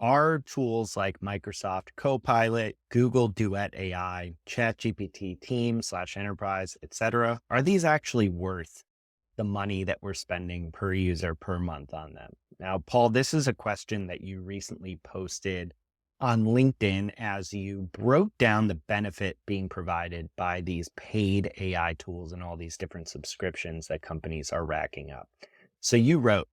Are tools like Microsoft Copilot, Google Duet AI, ChatGPT Team slash enterprise, etc., are these actually worth the money that we're spending per user per month on them? Now, Paul, this is a question that you recently posted on LinkedIn as you broke down the benefit being provided by these paid AI tools and all these different subscriptions that companies are racking up. So you wrote,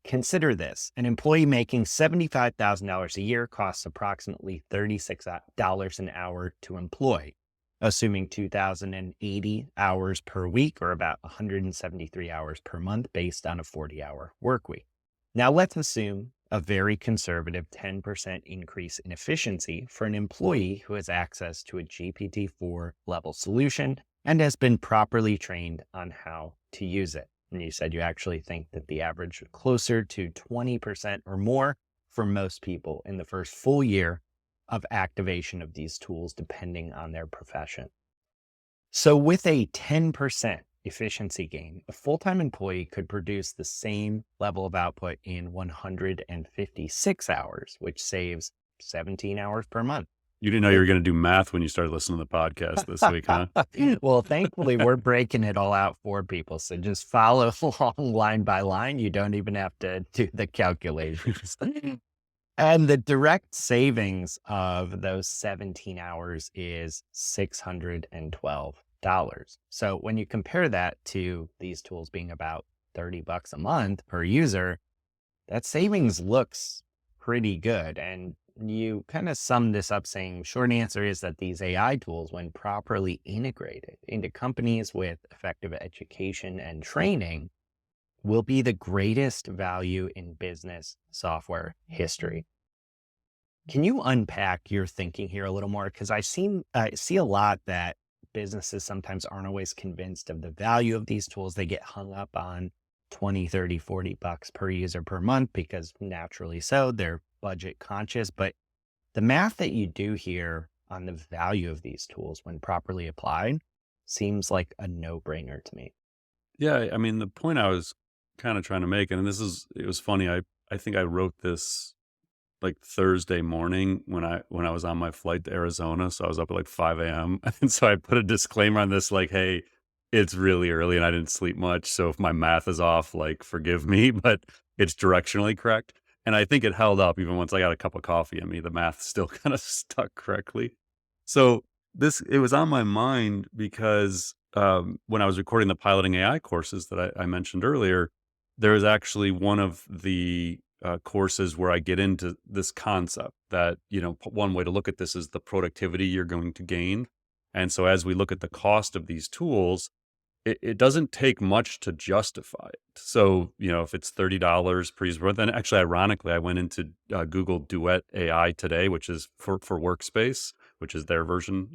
consider this: an employee making $75,000 a year costs approximately $36 an hour to employ, assuming 2,080 hours per week, or about 173 hours per month based on a 40-hour work week. Now, let's assume a very conservative 10% increase in efficiency for an employee who has access to a GPT-4 level solution and has been properly trained on how to use it. And you said you actually think that the average is closer to 20% or more for most people in the first full year of activation of these tools, depending on their profession. So with a 10% efficiency gain, a full-time employee could produce the same level of output in 156 hours, which saves 17 hours per month. You didn't know you were going to do math when you started listening to the podcast this week, huh? Well, thankfully, we're breaking it all out for people. So just follow along line by line. You don't even have to do the calculations. And the direct savings of those 17 hours is $612. So when you compare that to these tools being about $30 a month per user, that savings looks pretty good. And you kind of sum this up saying, short answer is that these AI tools, when properly integrated into companies with effective education and training, will be the greatest value in business software history. Can you unpack your thinking here a little more? Because I see a lot that businesses sometimes aren't always convinced of the value of these tools. They get hung up on 20, 30, 40 bucks per user per month because naturally so, they're budget conscious. But the math that you do here on the value of these tools when properly applied seems like a no-brainer to me. Yeah, I mean, the point I was kind of trying to make, and it was funny. I think I wrote this like Thursday morning when I was on my flight to Arizona. So I was up at like 5 a.m. And so I put a disclaimer on this, like, hey, it's really early and I didn't sleep much. So if my math is off, like, forgive me, but it's directionally correct. And I think it held up even once I got a cup of coffee in me. The math still kind of stuck correctly. So it was on my mind because when I was recording the piloting AI courses that I mentioned earlier, there is actually one of the courses where I get into this concept that, one way to look at this is the productivity you're going to gain. And so as we look at the cost of these tools, it doesn't take much to justify it. So, if it's $30 per user per month, and actually, ironically, I went into Google Duet AI today, which is for Workspace, which is their version,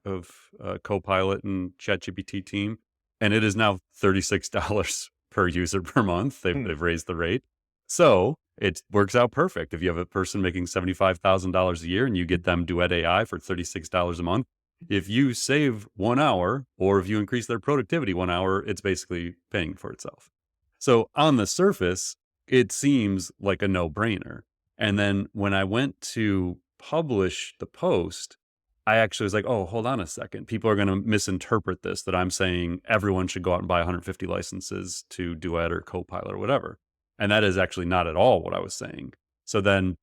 of Copilot and ChatGPT Team. And it is now $36 per user per month. They've raised the rate. So it works out perfect. If you have a person making $75,000 a year and you get them Duet AI for $36 a month, if you save 1 hour or if you increase their productivity 1 hour, it's basically paying for itself. So on the surface, it seems like a no-brainer. And then when I went to publish the post, I actually was like, oh, hold on a second. People are going to misinterpret this, that I'm saying everyone should go out and buy 150 licenses to Duet or Copilot or whatever. And that is actually not at all what I was saying. So then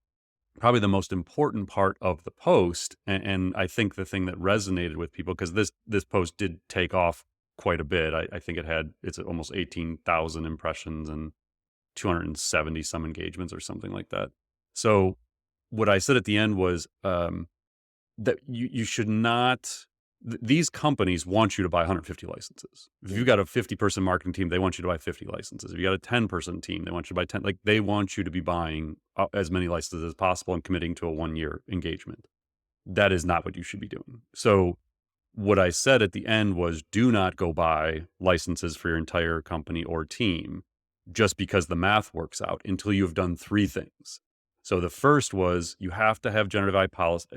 probably the most important part of the post, and I think the thing that resonated with people, because this post did take off quite a bit. I think it's almost 18,000 impressions and 270 some engagements or something like that. So what I said at the end was that you should not. These companies want you to buy 150 licenses. If you've got a 50-person marketing team, they want you to buy 50 licenses. If you got a 10-person team, they want you to buy 10. Like, they want you to be buying as many licenses as possible and committing to a 1-year engagement. That is not what you should be doing. So what I said at the end was, do not go buy licenses for your entire company or team just because the math works out until you've done 3 things. So the first was, you have to have generative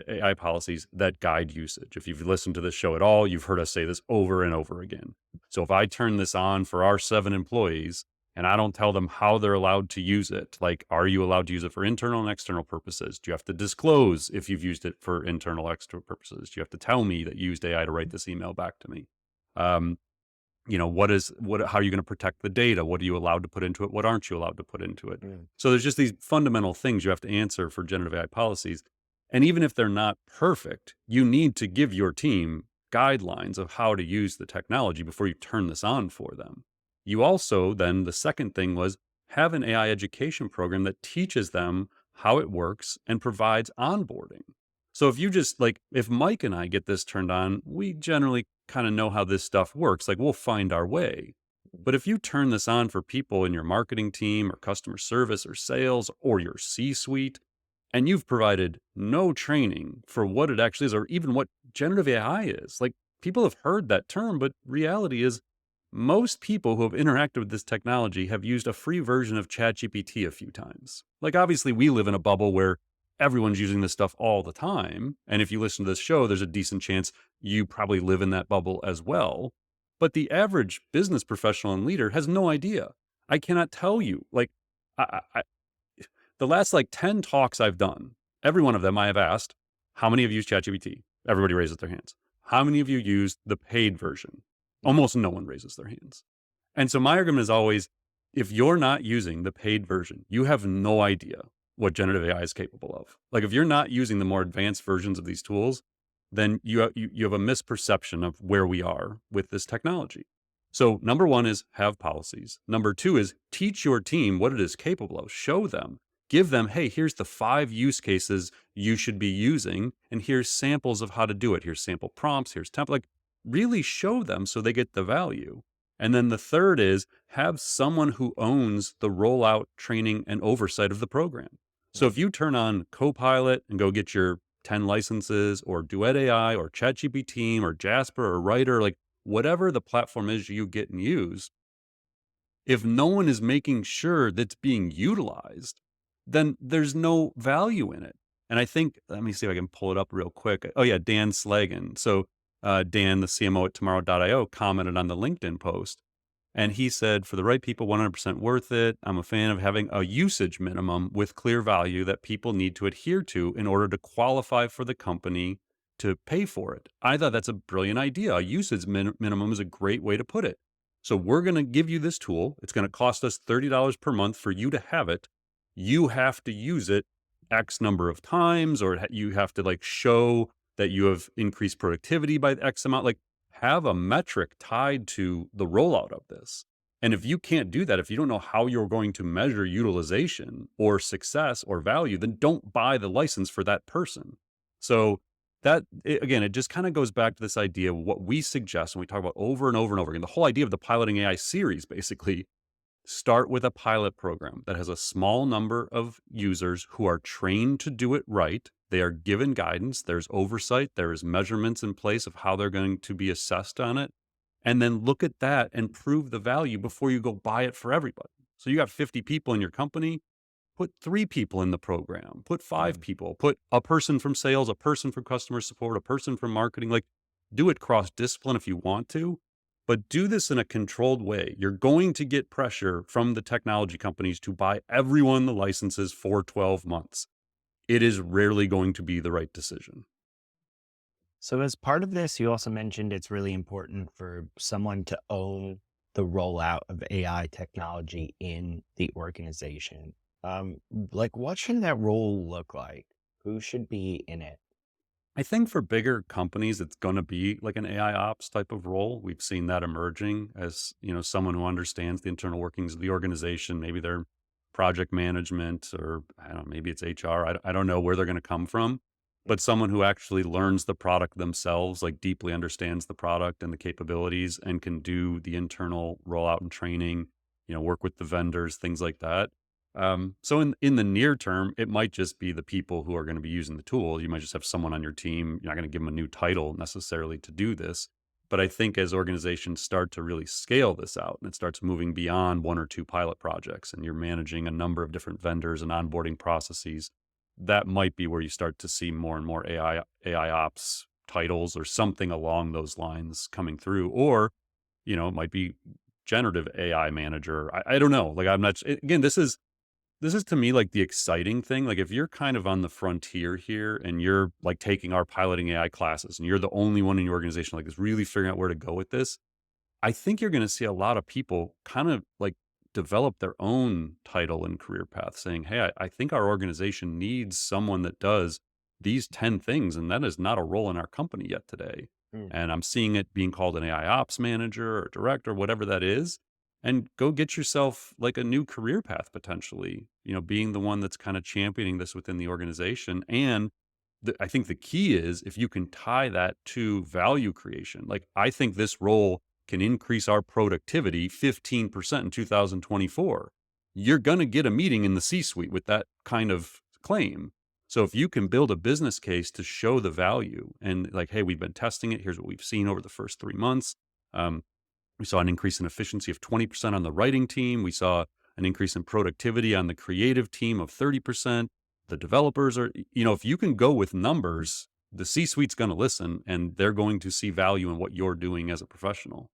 AI policies that guide usage. If you've listened to this show at all, you've heard us say this over and over again. So if I turn this on for our 7 employees, And I don't tell them how they're allowed to use it. Like, are you allowed to use it for internal and external purposes? Do you have to disclose if you've used it for internal, external purposes? Do you have to tell me that you used AI to write this email back to me? Um, how are you going to protect the data? What are you allowed to put into it? What aren't you allowed to put into it? Mm. So there's just these fundamental things you have to answer for generative AI policies. And even if they're not perfect, you need to give your team guidelines of how to use the technology before you turn this on for them. You also, then the second thing was have an AI education program that teaches them how it works and provides onboarding. So if you just like, if Mike and I get this turned on, we generally kind of know how this stuff works. Like we'll find our way. But if you turn this on for people in your marketing team or customer service or sales or your C suite, and you've provided no training for what it actually is or even what generative AI is, like people have heard that term, but reality is most people who have interacted with this technology have used a free version of ChatGPT a few times. Like obviously we live in a bubble where everyone's using this stuff all the time. And if you listen to this show, there's a decent chance you probably live in that bubble as well. But the average business professional and leader has no idea. I cannot tell you. Like, I the last like 10 talks I've done, every one of them I have asked, how many of you use ChatGPT? Everybody raises their hands. How many of you use the paid version? Almost no one raises their hands. And so my argument is always if you're not using the paid version, you have no idea what generative AI is capable of. Like if you're not using the more advanced versions of these tools, then you have a misperception of where we are with this technology. So number one is have policies. Number two is teach your team what it is capable of. Show them, give them, hey, here's the 5 use cases you should be using, and here's samples of how to do it. Here's sample prompts, here's template. Like really show them so they get the value. And then the third is have someone who owns the rollout, training, and oversight of the program. So if you turn on Copilot and go get your 10 licenses or Duet AI or ChatGPT Team or Jasper or Writer, like whatever the platform is you get and use, if no one is making sure that's being utilized, then there's no value in it. And I think, let me see if I can pull it up real quick. Oh, yeah, Dan Slagan. So, Dan, the CMO at tomorrow.io, commented on the LinkedIn post. And he said, for the right people, 100% worth it. I'm a fan of having a usage minimum with clear value that people need to adhere to in order to qualify for the company to pay for it. I thought that's a brilliant idea. A usage minimum is a great way to put it. So we're going to give you this tool. It's going to cost us $30 per month for you to have it. You have to use it X number of times, or you have to like show that you have increased productivity by X amount. Like have a metric tied to the rollout of this. And if you can't do that, if you don't know how you're going to measure utilization or success or value, then don't buy the license for that person. So again, it just kind of goes back to this idea of what we suggest when we talk about over and over and over again. The whole idea of the Piloting AI series, basically, start with a pilot program that has a small number of users who are trained to do it right. They are given guidance, there's oversight, there is measurements in place of how they're going to be assessed on it. And then look at that and prove the value before you go buy it for everybody. So you got 50 people in your company, put 3 people in the program, put 5 people, put a person from sales, a person from customer support, a person from marketing. Like do it cross discipline if you want to, but do this in a controlled way. You're going to get pressure from the technology companies to buy everyone the licenses for 12 months. It is rarely going to be the right decision. So, as part of this, you also mentioned it's really important for someone to own the rollout of AI technology in the organization. Like, what should that role look like? Who should be in it? I think for bigger companies, it's going to be like an AI ops type of role. We've seen that emerging as, someone who understands the internal workings of the organization. Maybe they're project management or I don't know, maybe it's HR. I don't know where they're going to come from, but someone who actually learns the product themselves, like deeply understands the product and the capabilities and can do the internal rollout and training, work with the vendors, things like that. So in the near term, it might just be the people who are going to be using the tool. You might just have someone on your team. You're not going to give them a new title necessarily to do this. But I think as organizations start to really scale this out and it starts moving beyond 1 or 2 pilot projects and you're managing a number of different vendors and onboarding processes, that might be where you start to see more and more AI ops titles or something along those lines coming through. Or, it might be generative AI manager. I don't know. Like, I'm not, again, this is to me like the exciting thing. Like, if you're kind of on the frontier here and you're like taking our piloting AI classes and you're the only one in your organization like is really figuring out where to go with this, I think you're going to see a lot of people kind of like develop their own title and career path saying, hey, I think our organization needs someone that does these 10 things. And that is not a role in our company yet today. Mm. And I'm seeing it being called an AI ops manager or director, whatever that is. And go get yourself like a new career path potentially, being the one that's kind of championing this within the organization. And I think the key is if you can tie that to value creation. Like, I think this role can increase our productivity 15% in 2024. You're going to get a meeting in the C suite with that kind of claim. So if you can build a business case to show the value and like, hey, we've been testing it. Here's what we've seen over the first 3 months. Um, we saw an increase in efficiency of 20% on the writing team. We saw an increase in productivity on the creative team of 30%. The developers are, if you can go with numbers, the C suite's going to listen and they're going to see value in what you're doing as a professional.